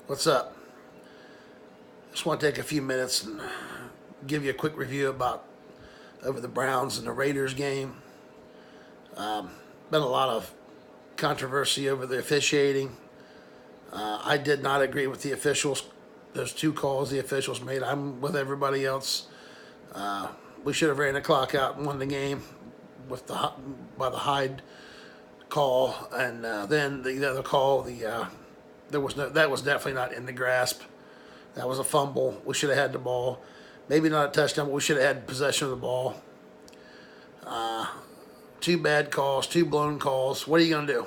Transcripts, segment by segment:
What's up? Just want to take a few minutes and give you a quick review about over the Browns and the Raiders game. Been a lot of controversy over the officiating. I did not agree with the officials. There's two calls the officials made. I'm with everybody else. We should have ran the clock out and won the game with by the Hyde call, and then the other call. That was definitely not in the grasp. That was a fumble. We should have had the ball. Maybe not a touchdown, but we should have had possession of the ball. Two bad calls, two blown calls. What are you going to do?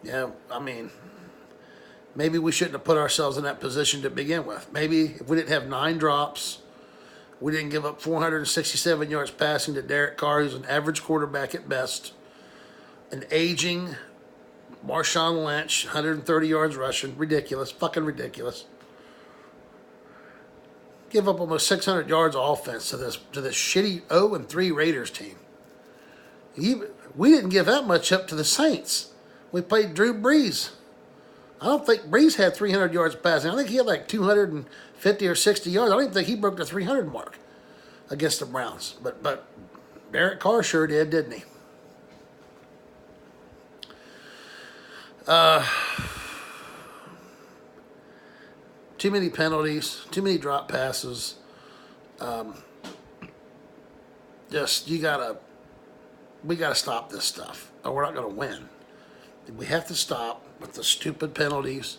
Yeah, I mean, maybe we shouldn't have put ourselves in that position to begin with. Maybe if we didn't have 9 drops, we didn't give up 467 yards passing to Derek Carr, who's an average quarterback at best, an aging Marshawn Lynch, 130 yards rushing, ridiculous, fucking ridiculous. Give up almost 600 yards of offense to this shitty 0-3 Raiders team. We didn't give that much up to the Saints. We played Drew Brees. I don't think Brees had 300 yards passing. I think he had like 250 or 60 yards. I don't even think he broke the 300 mark against the Browns. But Derek Carr sure did, didn't he? Too many penalties, too many drop passes. We gotta stop this stuff, or we're not gonna win. We have to stop with the stupid penalties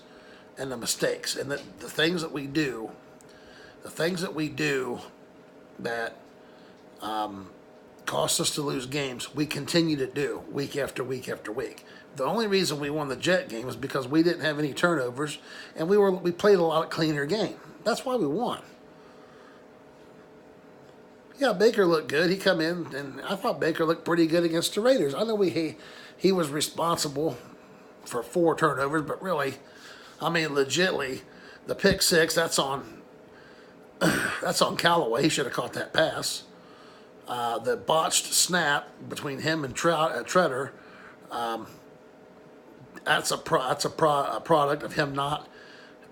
and the mistakes and the things that we do, that cost us to lose games. We continue to do week after week after week. The only reason we won the Jet game was because we didn't have any turnovers and we played a lot cleaner game. That's why we won. Yeah, Baker looked good. He come in, and I thought Baker looked pretty good against the Raiders. I know he was responsible for 4 turnovers, but really, I mean, legitly, the pick 6, that's on Callaway. He should have caught that pass. The botched snap between him and Treader, that's a product of him not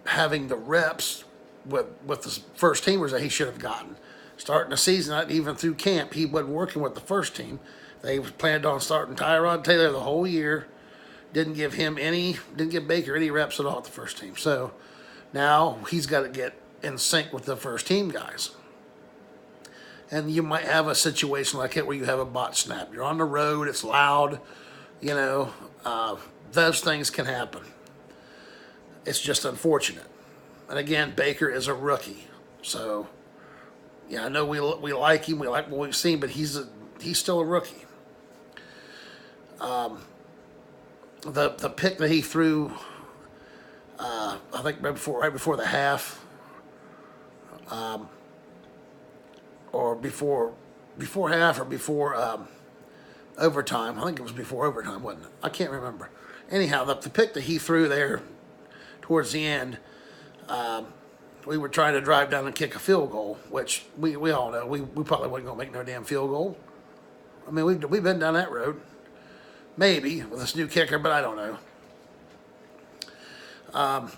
having the reps with the first teamers that he should have gotten. Starting the season, even through camp, he wasn't working with the first team. They planned on starting Tyrod Taylor the whole year. Didn't give Baker any reps at all at the first team. So now he's got to get in sync with the first team guys. And you might have a situation like it where you have a bot snap. You're on the road, it's loud, those things can happen. It's just unfortunate. And again, Baker is a rookie. So, yeah, I know we like him, we like what we've seen, but he's still a rookie. The pick that he threw, I think right before the half, or before half or before overtime. I think it was before overtime, wasn't it? I can't remember. Anyhow, the pick that he threw there towards the end, we were trying to drive down and kick a field goal, which we all know we probably wasn't going to make no damn field goal. I mean, we've been down that road. Maybe with this new kicker, but I don't know.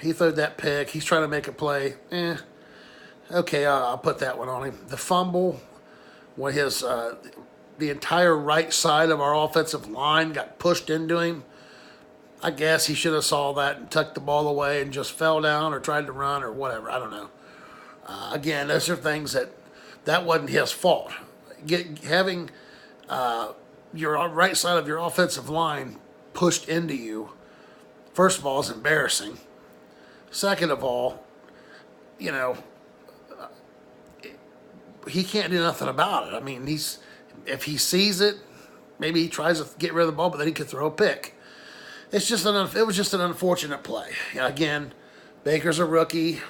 He threw that pick. He's trying to make a play. Okay, I'll put that one on him. The fumble, when the entire right side of our offensive line got pushed into him, I guess he should have saw that and tucked the ball away and just fell down or tried to run or whatever. I don't know. Again, those are things that wasn't his fault. Having your right side of your offensive line pushed into you, first of all, is embarrassing. Second of all, he can't do nothing about it. I mean, if he sees it, maybe he tries to get rid of the ball, but then he could throw a pick. It was just an unfortunate play. Again, Baker's a rookie.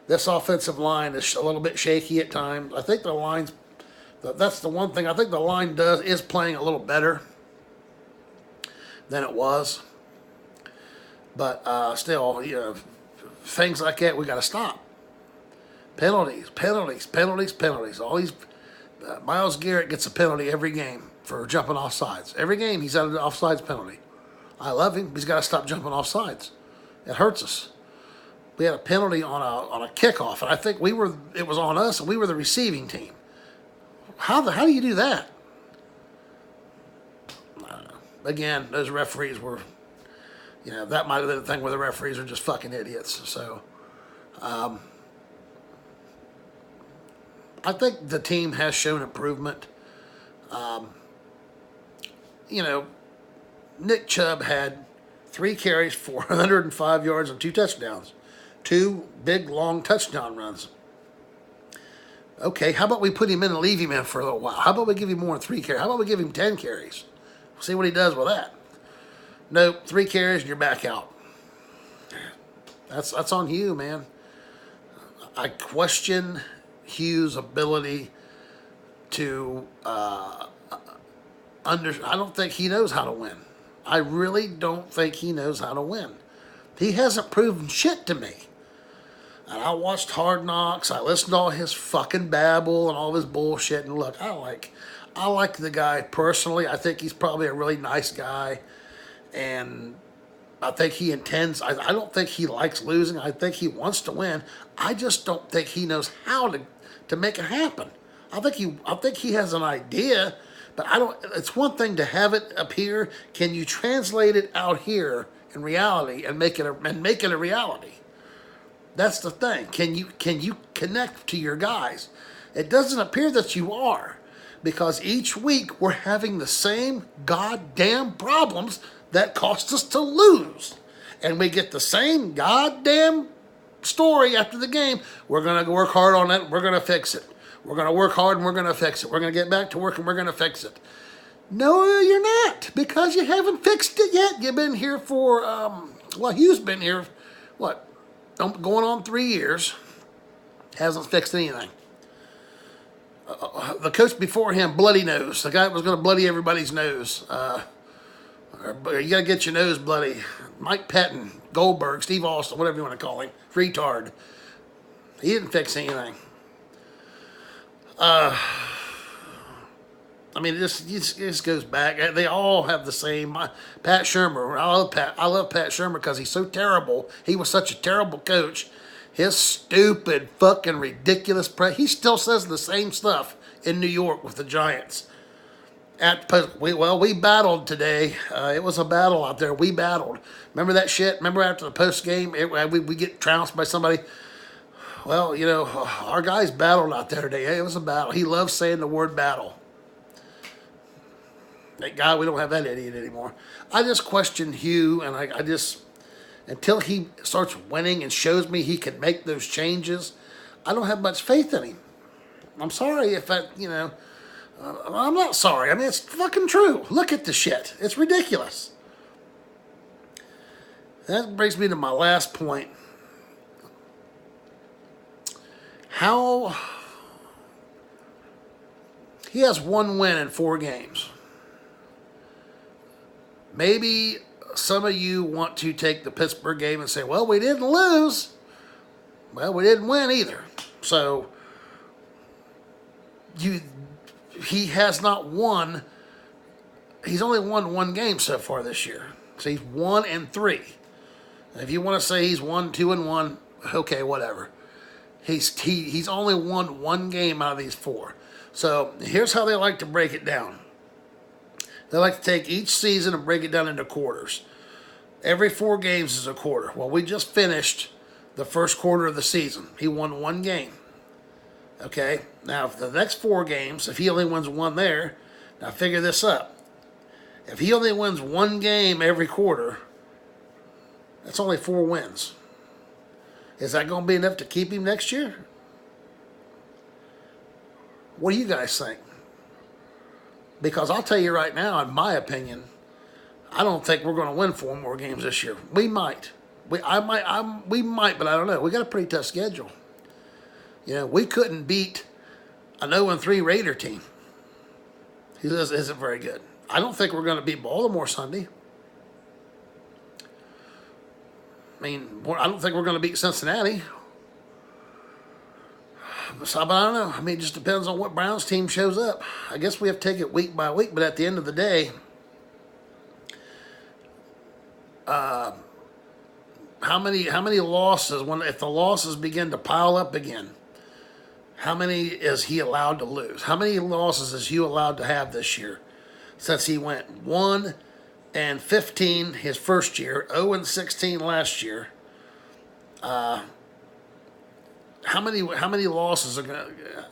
This offensive line is a little bit shaky at times. I think that's the one thing. I think the line is playing a little better than it was. But still, things like that we got to stop. Penalties. All these Myles Garrett gets a penalty every game for jumping off sides. Every game he's had an offsides penalty. I love him. He's got to stop jumping off sides. It hurts us. We had a penalty on a kickoff, and I think it was on us, and we were the receiving team. How do you do that? I don't know. Again, those referees were, that might have been the thing where the referees are just fucking idiots. So, I think the team has shown improvement. Nick Chubb had 3 carries for 105 yards and 2 touchdowns. 2 big, long touchdown runs. Okay, how about we put him in and leave him in for a little while? How about we give him more than 3 carries? How about we give him 10 carries? See what he does with that. Nope, 3 carries and you're back out. That's on you, man. I question Hugh's ability to I don't think he knows how to win. I really don't think he knows how to win. He hasn't proven shit to me. And I watched Hard Knocks. I listened to all his fucking babble and all his bullshit. And look, I like the guy personally. I think he's probably a really nice guy. And I think he intends, I don't think he likes losing. I think he wants to win. I just don't think he knows how to make it happen. I think he has an idea, but it's one thing to have it up here. Can you translate it out here in reality and make it a reality? That's the thing. Can you connect to your guys? It doesn't appear that you are, because each week we're having the same goddamn problems that cost us to lose. And we get the same goddamn story after the game. We're going to work hard on it. We're going to fix it. We're going to work hard and we're going to fix it. We're going to get back to work and we're going to fix it. No, you're not, because you haven't fixed it yet. You've been here for, Hugh's been here, going on 3 years. Hasn't fixed anything. The coach before him, bloody nose. The guy that was going to bloody everybody's nose. You got to get your nose bloody. Mike Patton, Goldberg, Steve Austin, whatever you want to call him. Retard. He didn't fix anything. It just goes back. They all have the same. Pat Shurmur. I love Pat Shurmur because he's so terrible. He was such a terrible coach. His stupid, fucking ridiculous he still says the same stuff in New York with the Giants. We battled today. It was a battle out there. We battled. Remember that shit? Remember after the post game, we get trounced by somebody. Well, our guys battled out there today. It was a battle. He loves saying the word battle. Thank God we don't have that idiot anymore. I just question Hugh, and I just, until he starts winning and shows me he can make those changes, I don't have much faith in him. I'm sorry if I'm not sorry. It's fucking true. Look at the shit. It's ridiculous. That brings me to my last point. How he has 1 win in 4 games. Maybe some of you want to take the Pittsburgh game and say, well, we didn't lose. Well, we didn't win either. So he has not won. He's only won 1 game so far this year. So he's 1-3. And if you want to say he's 2-1, okay, whatever. He's only won 1 game out of these 4. So here's how they like to break it down. They like to take each season and break it down into quarters. Every 4 games is a quarter. Well, we just finished the first quarter of the season. He won 1 game. Okay? Now, for the next 4 games, if he only wins 1 there, now figure this up. If he only wins 1 game every quarter, that's only 4 wins. Is that going to be enough to keep him next year? What do you guys think? Because I'll tell you right now, in my opinion, I don't think we're going to win 4 more games this year. We might. We might, but I don't know. We got a pretty tough schedule. We couldn't beat an 0-3 Raider team. He isn't very good. I don't think we're going to beat Baltimore Sunday. I don't think we're going to beat Cincinnati. So, but I don't know. It just depends on what Browns team shows up. I guess we have to take it week by week, but at the end of the day, how many losses, if the losses begin to pile up again, how many is he allowed to lose? How many losses is Hugh allowed to have this year? Since he went 1-15 his first year, 0-16 last year. How many losses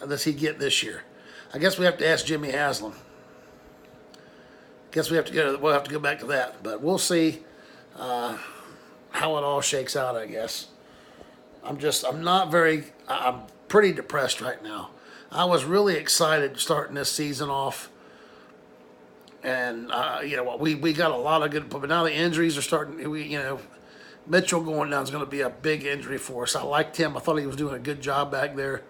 does he get this year? I guess we have to ask Jimmy Haslam. We'll have to go back to that, but we'll see how it all shakes out. I guess I'm pretty depressed right now. I was really excited starting this season off, and we got a lot of good, but now the injuries are starting. Mitchell going down is going to be a big injury for us. I liked him. I thought he was doing a good job back there.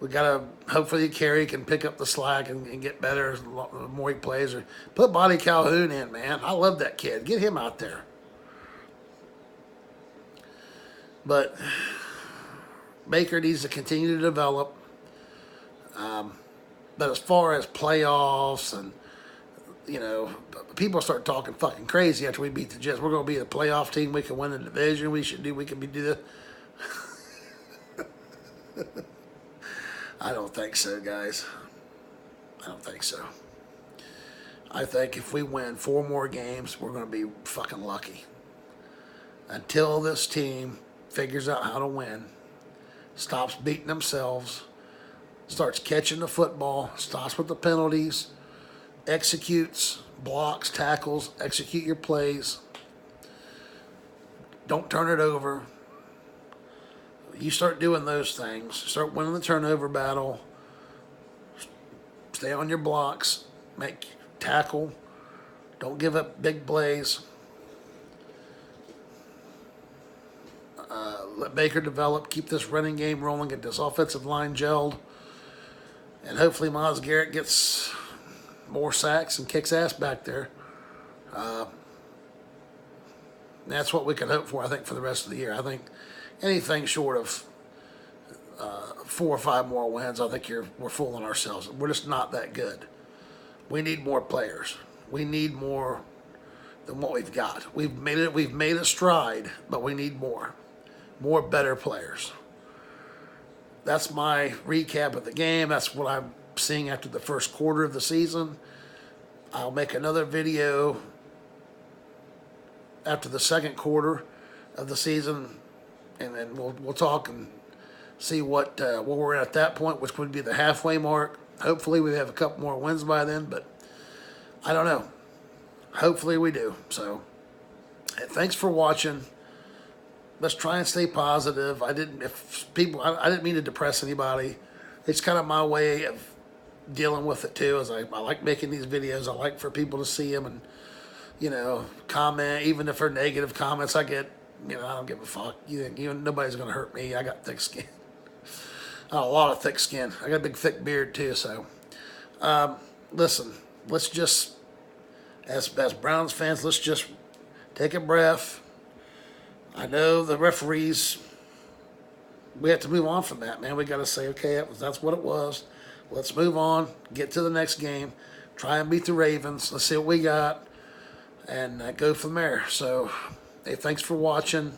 We got to, hopefully Carey can pick up the slack and get better the more he plays. Or put Bonnie Calhoun in, man. I love that kid. Get him out there. But Baker needs to continue to develop. But as far as playoffs and, people start talking fucking crazy after we beat the Jets. We're going to be a playoff team. We can win the division. We can do this. I don't think so, guys. I don't think so. I think if we win 4 more games, we're going to be fucking lucky. Until this team figures out how to win, stops beating themselves, starts catching the football, stops with the penalties, executes, blocks, tackles, execute your plays. Don't turn it over. You start doing those things, start winning the turnover battle, stay on your blocks, tackle, don't give up big plays. Let Baker develop, keep this running game rolling, get this offensive line gelled, and hopefully Myles Garrett gets more sacks and kicks ass back there. That's what we can hope for, I think, for the rest of the year. I think anything short of 4 or 5 more wins, I think we're fooling ourselves. We're just not that good. We need more players. We need more than what we've got. We've made a stride, but we need more better players. That's my recap of the game. That's what I'm seeing after the first quarter of the season. I'll make another video after the second quarter of the season, and then we'll talk and see what we're at that point, which would be the halfway mark. Hopefully we have a couple more wins by then, but I don't know. Hopefully we do. So thanks for watching. Let's try and stay positive. I didn't mean to depress anybody. It's kind of my way of dealing with it too. As I like making these videos. I like for people to see them and comment, even if they're negative comments. I get, I don't give a fuck. Nobody's gonna hurt me. I got thick skin. A lot of thick skin. I got a big thick beard too. So, listen. Let's just, as Browns fans, let's just take a breath. I know the referees, we have to move on from that, man. We got to say, okay, that's what it was. Let's move on, get to the next game, try and beat the Ravens. Let's see what we got, and go from there. So, hey, thanks for watching.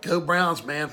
Go Browns, man.